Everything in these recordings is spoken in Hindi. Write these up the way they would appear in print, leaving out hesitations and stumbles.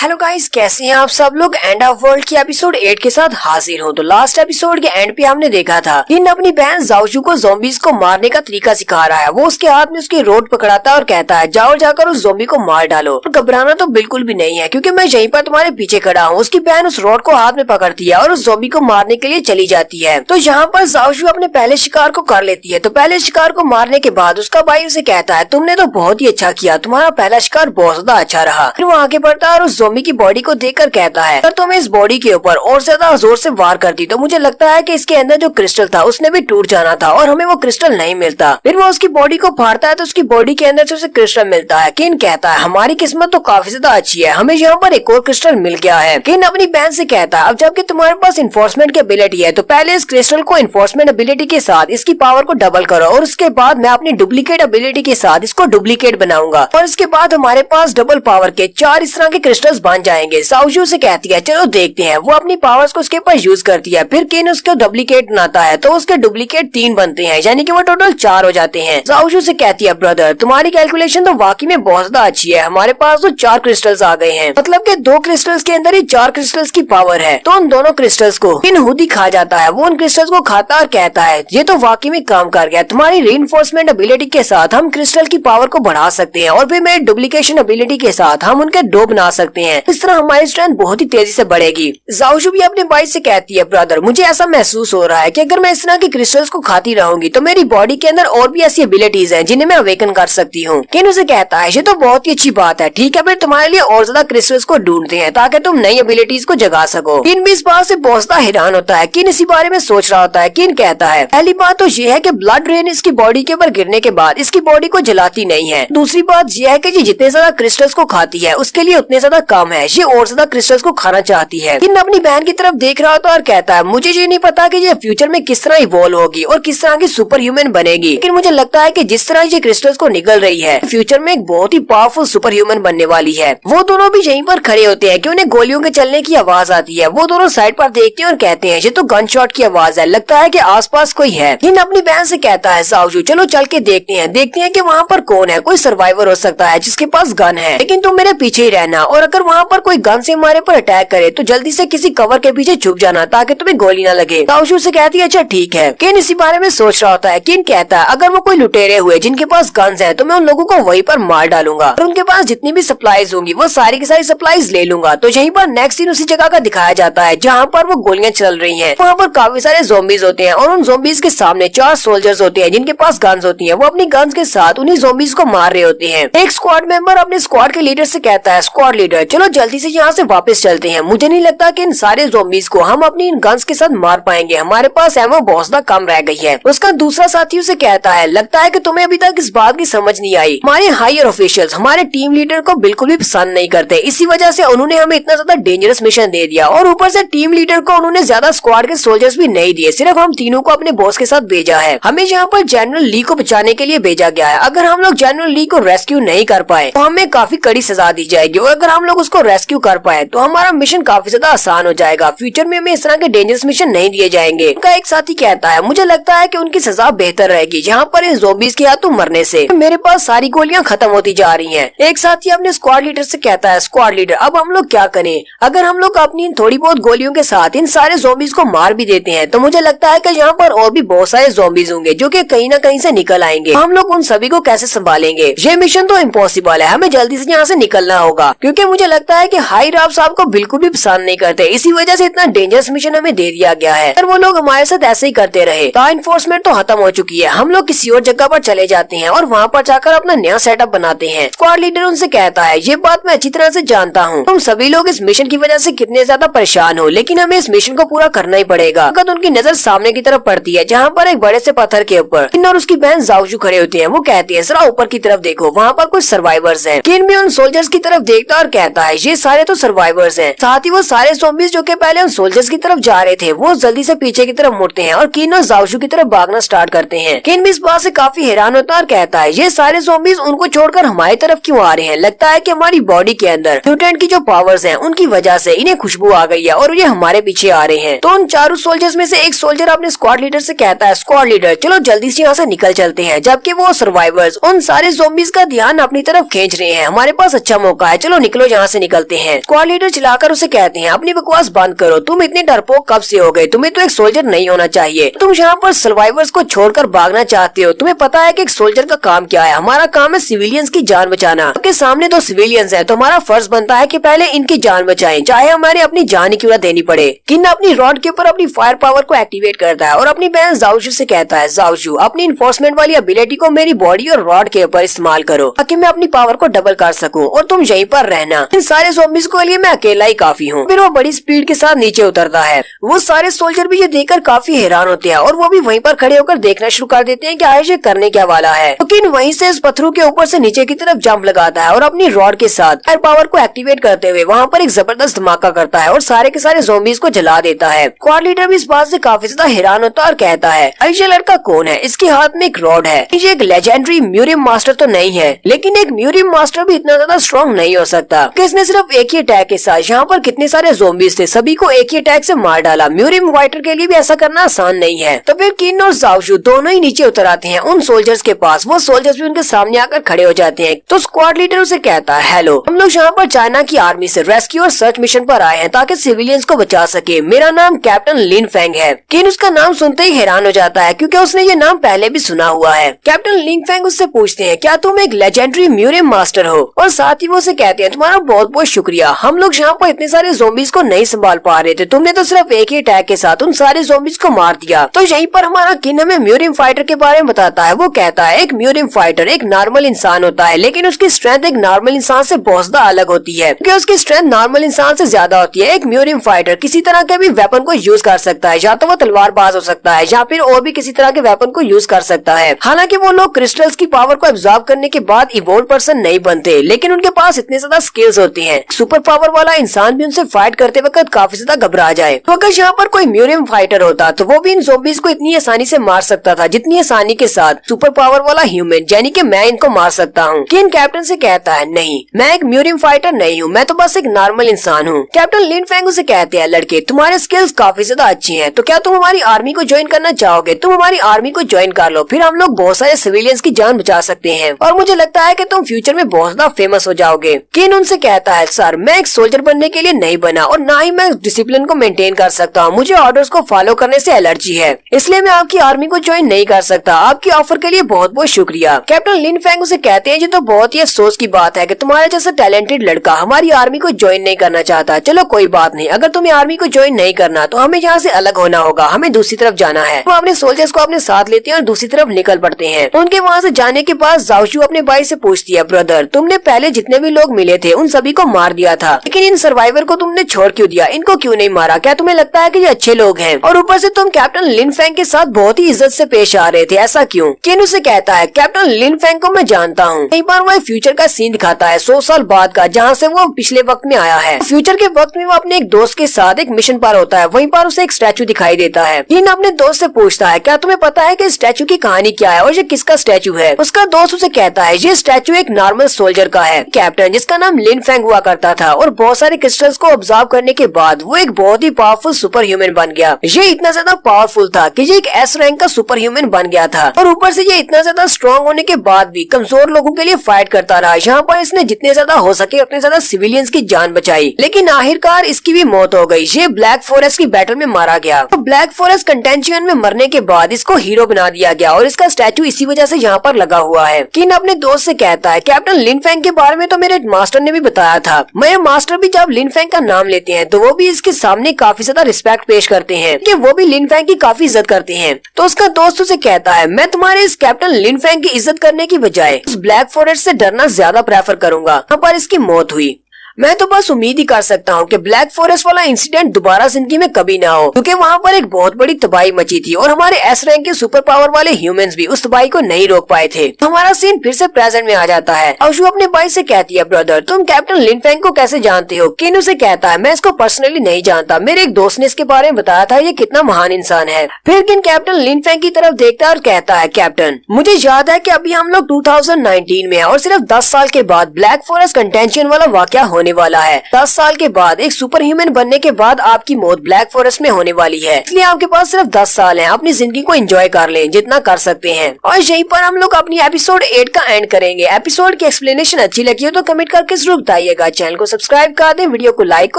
हेलो गाइस, कैसे हैं आप सब लोग। एंड ऑफ वर्ल्ड की एपिसोड 8 के साथ हाजिर हो। तो लास्ट एपिसोड के एंड पे हमने देखा था कि अपनी बहन जाओजू को ज़ॉम्बीज को मारने का तरीका सिखा रहा है। वो उसके हाथ में उसकी रोड पकड़ाता है और कहता है जाओ जाकर उस ज़ॉम्बी को मार डालो। और घबराना तो बिल्कुल भी नहीं है क्योंकि मैं यहीं पर तुम्हारे पीछे खड़ा हूँ। उसकी बहन उस रोड को हाथ में पकड़ती है और उस ज़ॉम्बी को मारने के लिए चली जाती है। तो यहाँ पर जाओजू अपने पहले शिकार को कर लेती है। तो पहले शिकार को मारने के बाद उसका भाई उसे कहता है तुमने तो बहुत ही अच्छा किया, तुम्हारा पहला शिकार बहुत ज्यादा अच्छा रहा। फिर वो आगे बढ़ता है और उस ज़ॉम्बी की बॉडी को देखकर कहता है अगर तुम इस बॉडी के ऊपर और ज्यादा जोर से वार करती तो मुझे लगता है कि इसके अंदर जो क्रिस्टल था उसने भी टूट जाना था और हमें वो क्रिस्टल नहीं मिलता। फिर वो उसकी बॉडी को फाड़ता है तो उसकी बॉडी के अंदर से उसे क्रिस्टल मिलता है। किन कहता है हमारी किस्मत तो काफी ज्यादा अच्छी है, हमें यहाँ पर एक और क्रिस्टल मिल गया है। किन अपनी बहन से कहता है अब जबकि तुम्हारे पास इन्फोर्समेंट की एबिलिटी है तो पहले इस क्रिस्टल को इन्फोर्समेंट एबिलिटी के साथ इसकी पावर को डबल करो और उसके बाद मैं अपनी डुप्लीकेट एबिलिटी के साथ इसको डुप्लीकेट बनाऊंगा और इसके बाद हमारे पास डबल पावर के 4 इस तरह के क्रिस्टल्स बन जाएंगे। जाओजू से कहती है चलो देखते हैं। वो अपनी पावर्स को उसके ऊपर यूज करती है। फिर किन उसको डुप्लीकेट बनाता है तो उसके डुप्लीकेट 3 बनते हैं, यानी कि वो टोटल 4 हो जाते हैं। जाओजू से कहती है ब्रदर तुम्हारी कैलकुलेशन तो वाकई में बहुत ज्यादा अच्छी है, हमारे पास तो 4 क्रिस्टल्स आ गए हैं, मतलब कि 2 क्रिस्टल्स के अंदर ही 4 क्रिस्टल्स की पावर है। तो उन दोनों क्रिस्टल्स को किन खुद ही खा जाता है। वो उन क्रिस्टल्स को खाता और कहता है ये तो वाकई में काम कर गया, तुम्हारी रीइंफोर्समेंट एबिलिटी के साथ हम क्रिस्टल की पावर को बढ़ा सकते हैं और फिर मेरी डुप्लीकेशन एबिलिटी के साथ हम उनके 2 बना सकते हैं। इस तरह हमारी स्ट्रेंथ बहुत ही तेजी से बढ़ेगी। जाओजू भी अपने भाई से कहती है ब्रदर मुझे ऐसा महसूस हो रहा है कि अगर मैं इस तरह के क्रिस्टल्स को खाती रहूंगी तो मेरी बॉडी के अंदर और भी ऐसी एबिलिटीज हैं जिन्हें मैं अवेकन कर सकती हूँ। किन उसे कहता है ये तो बहुत ही अच्छी बात है, ठीक है फिर तुम्हारे लिए और ज्यादा क्रिस्टल्स को ढूंढते हैं ताकि तुम नई एबिलिटीज को जगा सको। किन भी इस बात से बहुत ज्यादा हैरान होता है। किन इसी बारे में सोच रहा होता है। किन कहता है पहली बात तो ये है कि ब्लड रेन इसकी बॉडी के ऊपर गिरने के बाद इसकी बॉडी को जलाती नहीं है। दूसरी बात यह है कि ये जितने ज्यादा क्रिस्टल्स को खाती है उसके लिए उतने ज्यादा कम है, ये और ज्यादा क्रिस्टल्स को खाना चाहती है। किन अपनी बहन की तरफ देख रहा होता है और कहता है मुझे ये नहीं पता कि ये फ्यूचर में किस तरह इवॉल्व होगी और किस तरह की सुपर ह्यूमन बनेगी, लेकिन मुझे लगता है कि जिस तरह ये क्रिस्टल्स को निगल रही है फ्यूचर में एक बहुत ही पावरफुल सुपर ह्यूमन बनने वाली है। वो दोनों भी यहीं पर खड़े होते हैं कि उन्हें गोलियों के चलने की आवाज आती है। वो दोनों साइड पर देखते हैं और कहते हैं ये तो गन शॉट की आवाज है, लगता है कि आसपास कोई है। किन अपनी बहन से कहता है जाओजू चलो चल के देखते हैं कि वहाँ पर कौन है। कोई सर्वाइवर हो सकता है जिसके पास गन है, लेकिन तुम मेरे पीछे ही रहना और अगर वहाँ पर कोई गन से हमारे पर अटैक करे तो जल्दी से किसी कवर के पीछे छुप जाना ताकि तुम्हें गोली ना लगे। जाओजू से कहती है अच्छा ठीक है। किन इसी बारे में सोच रहा होता है। किन कहता है अगर वो कोई लुटेरे हुए जिनके पास गन्स हैं तो मैं उन लोगों को वहीं पर मार डालूंगा और उनके पास जितनी भी सप्लाईज होंगी वो सारी की सारी सप्लाईज ले लूंगा। तो यहीं पर नेक्स्ट सीन उसी जगह का दिखाया जाता है जहाँ पर वो गोलियां चल रही हैं। वहाँ पर काफी सारे ज़ॉम्बीज होते हैं और उन ज़ॉम्बीज के सामने 4 सोल्जर्स होते हैं जिनके पास गन्स होती है। वो अपनी गन्स के साथ उन्हीं ज़ॉम्बीज को मार रहे होते हैं। एक स्क्वाड मेंबर अपने स्क्वाड के लीडर से कहता है स्क्वाड लीडर चलो जल्दी से यहाँ से वापस चलते हैं, मुझे नहीं लगता कि इन सारे ज़ॉम्बीज को हम अपनी इन गन्स के साथ मार पाएंगे, हमारे पास एमो बहुत ज्यादा कम रह गई है। उसका दूसरा साथी उसे कहता है लगता है कि तुम्हें अभी तक इस बात की समझ नहीं आई, हमारे हायर ऑफिशियल्स हमारे टीम लीडर को बिल्कुल भी पसंद नहीं करते, इसी वजह से उन्होंने हमें इतना ज्यादा डेंजरस मिशन दे दिया और ऊपर से टीम लीडर को उन्होंने ज्यादा स्क्वाड के सोल्जर्स भी नहीं दिए, सिर्फ हम तीनों को अपने बॉस के साथ भेजा है। हमें यहाँ पर जनरल ली को बचाने के लिए भेजा गया है। अगर हम लोग जनरल ली को रेस्क्यू नहीं कर पाए तो हमें काफी कड़ी सजा दी जाएगी और अगर हम लोग उसको रेस्क्यू कर पाए तो हमारा मिशन काफी ज्यादा आसान हो जाएगा, फ्यूचर में हमें इस तरह के डेंजरस मिशन नहीं दिए जाएंगे। उनका एक साथी कहता है मुझे लगता है कि उनकी सजा बेहतर रहेगी यहाँ पर इन ज़ॉम्बीज के हाथों मरने से, मेरे पास सारी गोलियां खत्म होती जा रही हैं। एक साथी अपने स्क्वाड लीडर से कहता है स्क्वाड लीडर अब हम लोग क्या करें, अगर हम लोग अपनी थोड़ी बहुत गोलियों के साथ इन सारे ज़ॉम्बीज को मार भी देते हैं तो मुझे लगता है कि यहाँ पर और भी बहुत सारे ज़ॉम्बीज होंगे जो कि कहीं न कहीं से निकल आएंगे, हम लोग उन सभी को कैसे संभालेंगे। ये मिशन तो इम्पॉसिबल है, हमें जल्दी से यहाँ से निकलना होगा क्योंकि मुझे लगता है कि हाई राव साहब को बिल्कुल भी पसंद नहीं करते, इसी वजह से इतना डेंजरस मिशन हमें दे दिया गया है। अगर वो लोग हमारे साथ ऐसे ही करते रहे तो इन्फोर्समेंट तो खत्म हो चुकी है, हम लोग किसी और जगह पर चले जाते हैं और वहाँ पर जाकर अपना नया सेटअप बनाते हैं। स्क्वाड लीडर उनसे कहता है ये बात मैं अच्छी तरह से जानता हूँ, तुम सभी लोग इस मिशन की वजह से कितने ज्यादा परेशान हो, लेकिन हमें इस मिशन को पूरा करना ही पड़ेगा। अगर उनकी नजर सामने की तरफ पड़ती है जहाँ पर एक बड़े से पत्थर के ऊपर किन और उसकी बहन जाओजू खड़े होते हैं। वो कहती है जरा ऊपर की तरफ देखो, वहाँ पर कुछ सर्वाइवर्स हैं। किन भी उन सोल्जर्स की तरफ देखता और कहता है ये सारे तो सर्वाइवर्स हैं। साथ ही वो सारे ज़ॉम्बीज जो कि पहले उन सोल्जर्स की तरफ जा रहे थे वो जल्दी से पीछे की तरफ मुड़ते हैं और किन और जाओजू की तरफ भागना स्टार्ट करते हैं। किन भी इस बात से काफी हैरान होता है और कहता है ये सारे ज़ॉम्बीज उनको छोड़कर हमारी तरफ क्यों आ रहे हैं, लगता है कि हमारी बॉडी के अंदर म्यूटेंट की जो पावर्स हैं उनकी वजह से इन्हें खुशबू आ गई है और ये हमारे पीछे आ रहे हैं। तो उन चारों सोल्जर्स में से एक सोल्जर अपने स्क्वाड लीडर से कहता है स्क्वाड लीडर चलो जल्दी से यहाँ से निकल चलते हैं, जबकि वो सर्वाइवर्स उन सारे ज़ॉम्बीज का ध्यान अपनी तरफ खींच रहे हैं, हमारे पास अच्छा मौका है, चलो निकलो यहाँ से निकलते हैं। स्क्वाड लीडर चिल्लाकर उसे कहते हैं अपनी बकवास बंद करो, तुम इतने डरपोक कब से हो गए, तुम्हें तो एक सोल्जर नहीं होना चाहिए, तुम यहाँ पर सर्वाइवर्स को छोड़कर भागना चाहते हो, तुम्हें पता है कि एक सोल्जर का काम क्या है, हमारा काम है सिविलियंस की जान बचाना, आपके सामने तो सिविलियंस है तो हमारा फर्ज बनता है कि पहले इनकी जान बचाएं, चाहे हमारे अपनी जान ही क्यों न देनी पड़े। किन अपनी रॉड के ऊपर अपनी फायर पावर को एक्टिवेट करता है और अपनी बहन जाओजू से कहता है जाओजू अपनी इन्फोर्समेंट वाली एबिलिटी को मेरी बॉडी और रॉड के ऊपर इस्तेमाल करो ताकि मैं अपनी पावर को डबल कर सकूं और तुम यहीं पर रहना, इन सारे ज़ॉम्बीज़ के लिए मैं अकेला ही काफी हूँ। फिर वो बड़ी स्पीड के साथ नीचे उतरता है। वो सारे सोल्जर भी ये देखकर काफी हैरान होते हैं और वो भी वहीं पर खड़े होकर देखना शुरू कर देते हैं कि आखिर ये करने क्या वाला है। लेकिन वहीं से इस पत्थरों के ऊपर से नीचे की तरफ जंप लगाता है और अपनी रॉड के साथ फायर पावर को एक्टिवेट करते हुए वहाँ पर एक जबरदस्त धमाका करता है और सारे के सारे ज़ॉम्बीज़ को जला देता है। स्क्वाड लीडर भी इस बात से काफी ज्यादा हैरान होता है और कहता है ये लड़का कौन है, इसके हाथ में एक रॉड है, ये एक लेजेंडरी म्यूरियम मास्टर तो नहीं है, लेकिन एक म्यूरियम मास्टर भी इतना ज्यादा स्ट्रॉन्ग नहीं हो सकता कि इसने सिर्फ एक ही अटैक के साथ यहाँ पर कितने सारे ज़ॉम्बीज़ थे सभी को एक ही अटैक से मार डाला। म्यूरियम फाइटर के लिए भी ऐसा करना आसान नहीं है। तो फिर किन और जाओजू दोनों ही नीचे उतर आते हैं उन सोल्जर्स के पास। वो सोल्जर्स भी उनके सामने आकर खड़े हो जाते हैं। तो स्क्वाड लीडर उसे कहता है हेलो, हम लोग यहाँ पर चाइना की आर्मी से रेस्क्यू और सर्च मिशन पर आए हैं ताकि सिविलियंस को बचा सके। मेरा नाम कैप्टन लिन फेंग है। किन उसका नाम सुनते ही हैरान हो जाता है क्योंकि उसने ये नाम पहले भी सुना हुआ है। कैप्टन लिन फेंग उससे पूछते हैं क्या तुम एक लेजेंडरी म्यूरियम मास्टर हो, और साथ ही वो उसे कहते हैं तुम्हारा बहुत बहुत शुक्रिया, हम लोग यहाँ पर इतने सारे ज़ॉम्बीज़ को नहीं संभाल पा रहे थे, तुमने तो सिर्फ एक ही अटैक के साथ उन सारे ज़ॉम्बीज़ को मार दिया। तो यहीं पर हमारा किन हमें म्यूरियम फाइटर के बारे में बताता है। वो कहता है एक म्यूरियम फाइटर एक नॉर्मल इंसान होता है, लेकिन उसकी स्ट्रेंथ एक नॉर्मल इंसान से बहुत ज्यादा अलग होती है क्योंकि उसकी स्ट्रेंथ नॉर्मल इंसान से ज्यादा होती है। एक म्यूरियम फाइटर किसी तरह के भी वेपन को यूज कर सकता है, या तो वो तलवारबाज हो सकता है या फिर और भी किसी तरह के वेपन को यूज कर सकता है। हालांकि वो लोग क्रिस्टल्स की पावर को एब्जॉर्ब करने के बाद इवोल्व पर्सन नहीं बनते, लेकिन उनके पास इतने ज्यादा स्किल्स होती हैं। सुपर पावर वाला इंसान भी उनसे फाइट करते वक्त काफी ज्यादा घबरा जाए। तो अगर यहाँ पर कोई म्यूरियम फाइटर होता तो वो भी इन ज़ॉम्बीज़ को इतनी आसानी से मार सकता था जितनी आसानी के साथ सुपर पावर वाला ह्यूमन यानी कि मैं इनको मार सकता हूँ। किन कैप्टन से कहता है नहीं, मैं एक म्यूरियम फाइटर नहीं हूँ, मैं तो बस एक नॉर्मल इंसान हूँ। कैप्टन लिन फेंग उसे कहते हैं लड़के तुम्हारे स्किल्स काफी ज्यादा अच्छी हैं, तो क्या तुम हमारी आर्मी को ज्वाइन करना चाहोगे? तुम हमारी आर्मी को ज्वाइन कर लो, फिर हम लोग बहुत सारे सिविलियंस की जान बचा सकते हैं और मुझे लगता है कि तुम फ्यूचर में बहुत ज्यादा फेमस हो जाओगे। किन उनसे कहता है सर मैं एक सोल्जर बनने के लिए नहीं बना और ना ही मैं डिसिप्लिन को मेंटेन कर सकता हूँ, मुझे ऑर्डर्स को फॉलो करने से एलर्जी है, इसलिए मैं आपकी आर्मी को ज्वाइन नहीं कर सकता। आपकी ऑफर के लिए बहुत बहुत शुक्रिया। कैप्टन लिन फेंग उसे कहते हैं ये तो बहुत ही अफसोस की बात है कि तुम्हारे जैसा टैलेंटेड लड़का हमारी आर्मी को ज्वाइन नहीं करना चाहता। चलो कोई बात नहीं, अगर तुम्हें आर्मी को ज्वाइन नहीं करना तो हमें यहाँ से अलग होना होगा, हमें दूसरी तरफ जाना है। वो अपने सोल्जर्स को अपने साथ लेते हैं और दूसरी तरफ निकल पड़ते हैं। उनके वहाँ से जाने के बाद जाओजू अपने भाई से पूछती है ब्रदर तुमने पहले जितने भी लोग मिले थे उन सभी को मार दिया था, लेकिन इन सर्वाइवर को तुमने छोड़ क्यों दिया, इनको क्यों नहीं मारा? क्या तुम्हें लगता है कि ये अच्छे लोग हैं? और ऊपर से तुम कैप्टन लिन फेंग के साथ बहुत ही इज्जत से पेश आ रहे थे, ऐसा क्यों? किन उसे कहता है कैप्टन लिन फेंग को मैं जानता हूँ। कई बार वो फ्यूचर का सीन दिखाता है 100 साल बाद का, जहाँ से वो पिछले वक्त में आया है। फ्यूचर के वक्त में वो अपने एक दोस्त के साथ एक मिशन पर होता है, वहीं पर उसे एक स्टैचू दिखाई देता है। किन अपने दोस्त से पूछता है क्या तुम्हें पता है कि स्टैचू की कहानी क्या है और ये किसका स्टैचू है? उसका दोस्त उसे कहता है ये स्टैचू एक नॉर्मल सोल्जर का है, कैप्टन जिसका नाम लिन फेंग हुआ करता था और बहुत सारे क्रिस्टल्स को ऑब्जर्व करने के बाद वो एक बहुत ही पावरफुल सुपर ह्यूमन बन गया। ये इतना ज्यादा पावरफुल था कि ये एक एस रैंक का सुपर ह्यूमन बन गया था और ऊपर से ये इतना ज्यादा स्ट्रॉन्ग होने के बाद भी कमजोर लोगों के लिए फाइट करता रहा। यहाँ पर इसने जितने ज्यादा हो सके उतने ज्यादा सिविलियंस की जान बचाई, लेकिन आखिरकार इसकी भी मौत हो गई। ये ब्लैक फॉरेस्ट की बैटल में मारा गया। तो ब्लैक फॉरेस्ट कंटेंशन में मरने के बाद इसको हीरो बना दिया गया और इसका स्टैचू इसी वजह से यहाँ पर लगा हुआ है। किन अपने दोस्त से कहता है कैप्टन लिन फेंग के बारे में तो मेरे मास्टर ने भी बताया था। मेरे मास्टर भी जब लिन फेंग का नाम लेते हैं तो वो भी इसके सामने काफी ज्यादा रिस्पेक्ट पेश करते हैं कि वो भी लिन फेंग की काफी इज्जत करते हैं। तो उसका दोस्त उसे कहता है मैं तुम्हारे इस कैप्टन लिन फेंग की इज्जत करने की बजाय उस ब्लैक फॉरेस्ट से डरना ज्यादा प्रेफर करूंगा। यहाँ पर इसकी मौत हुई। मैं तो बस उम्मीद ही कर सकता हूँ कि ब्लैक फॉरेस्ट वाला इंसिडेंट दोबारा जिंदगी में कभी ना हो, क्योंकि वहाँ पर एक बहुत बड़ी तबाही मची थी और हमारे एस रैंक के सुपर पावर वाले ह्यूमंस भी उस तबाही को नहीं रोक पाए थे। तो हमारा सीन फिर से प्रेजेंट में आ जाता है। अशु अपने भाई से कहती है ब्रदर तुम कैप्टन लिन फेंग को कैसे जानते हो? किन उसे कहता है मैं इसको पर्सनली नहीं जानता, मेरे एक दोस्त ने इसके बारे में बताया था, ये कितना महान इंसान है। फिर किन कैप्टन लिन फेंग की तरफ देखता है और कहता है कैप्टन मुझे याद है कि अभी हम लोग 2019 में है और सिर्फ 10 साल के बाद ब्लैक फॉरेस्ट कंटेंशन वाला वाकया होने वाला है। 10 साल के बाद एक सुपर ह्यूमन बनने के बाद आपकी मौत ब्लैक फॉरेस्ट में होने वाली है, इसलिए आपके पास सिर्फ 10 साल है। अपनी जिंदगी को एंजॉय कर लें जितना कर सकते हैं। और यहीं पर हम लोग अपनी एपिसोड 8 का एंड करेंगे। एपिसोड की एक्सप्लेनेशन अच्छी लगी हो तो कमेंट करके जरूर बताइएगा। चैनल को सब्सक्राइब कर दें, वीडियो को लाइक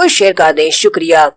और शेयर कर दें। शुक्रिया।